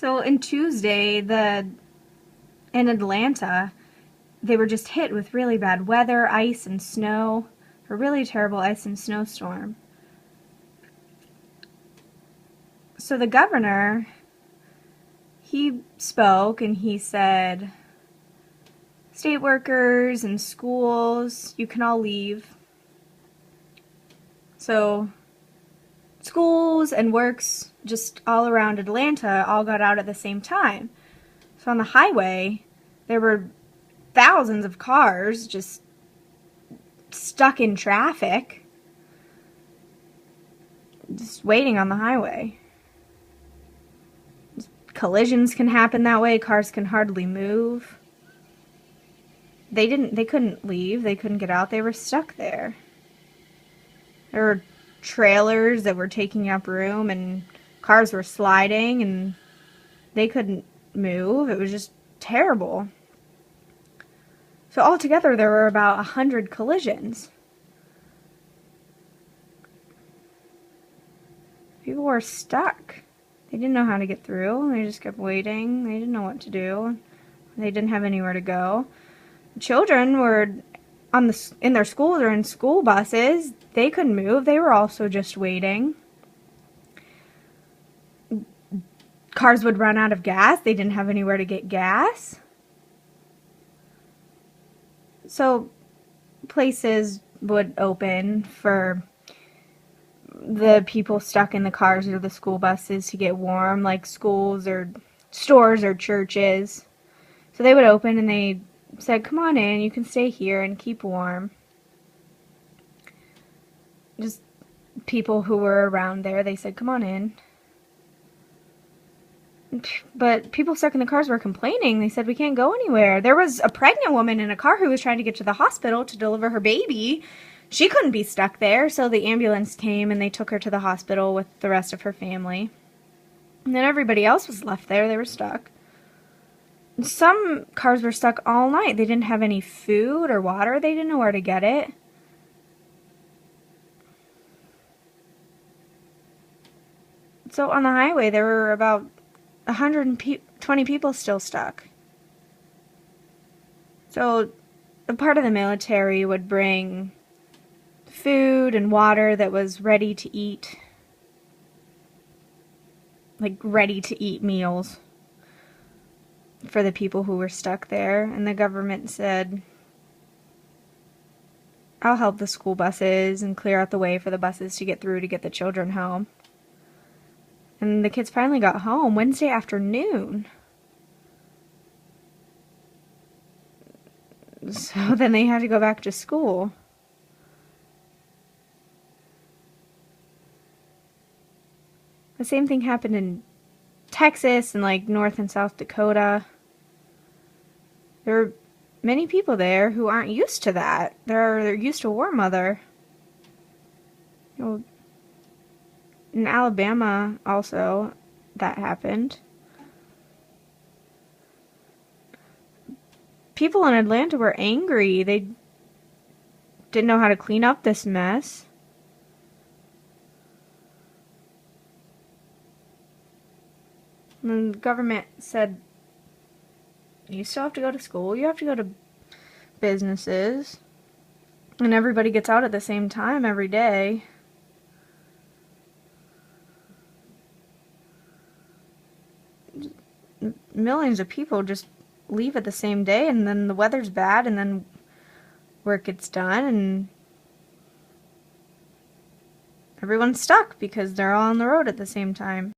So in Tuesday, in Atlanta, they were just hit with really bad weather, ice and snow, a really terrible ice and snowstorm. So the governor, he spoke and he said, state workers and schools, you can all leave. So schools and works just all around Atlanta all got out at the same time. So on the highway, there were thousands of cars just stuck in traffic, just waiting on the highway. Collisions can happen that way. Cars can hardly move. They couldn't leave. They couldn't get out. They were stuck there. There were trailers that were taking up room and cars were sliding and they couldn't move. It was just terrible. So altogether there were about 100 collisions. People were stuck. They didn't know how to get through. They just kept waiting. They didn't know what to do. They didn't have anywhere to go. Children were in their schools or in school buses. They couldn't move. They were also just waiting. Cars would run out of gas. They didn't have anywhere to get gas. So places would open for the people stuck in the cars or the school buses to get warm, like schools or stores or churches. So they would open and they said, come on in, you can stay here and keep warm. Just people who were around there, they said, come on in. But people stuck in the cars were complaining. They said, we can't go anywhere. There was a pregnant woman in a car who was trying to get to the hospital to deliver her baby. She couldn't be stuck there, so the ambulance came and they took her to the hospital with the rest of her family. And then everybody else was left there. They were stuck. Some cars were stuck all night. They didn't have any food or water. They didn't know where to get it. So on the highway, there were about 120 people still stuck. So a part of the military would bring food and water that was ready to eat, like ready to eat meals for the people who were stuck there. And the government said, I'll help the school buses and clear out the way for the buses to get through to get the children home. And the kids finally got home Wednesday afternoon. So then they had to go back to school. The same thing happened in Texas and like North and South Dakota. There are many people there who aren't used to that. They're used to warm weather. You know, in Alabama also that happened. People in Atlanta were angry. They didn't know how to clean up this mess. And the government said, you still have to go to school, you have to go to businesses, and everybody gets out at the same time every day. Millions of people just leave at the same day, and then the weather's bad, and then work gets done, and everyone's stuck because they're all on the road at the same time.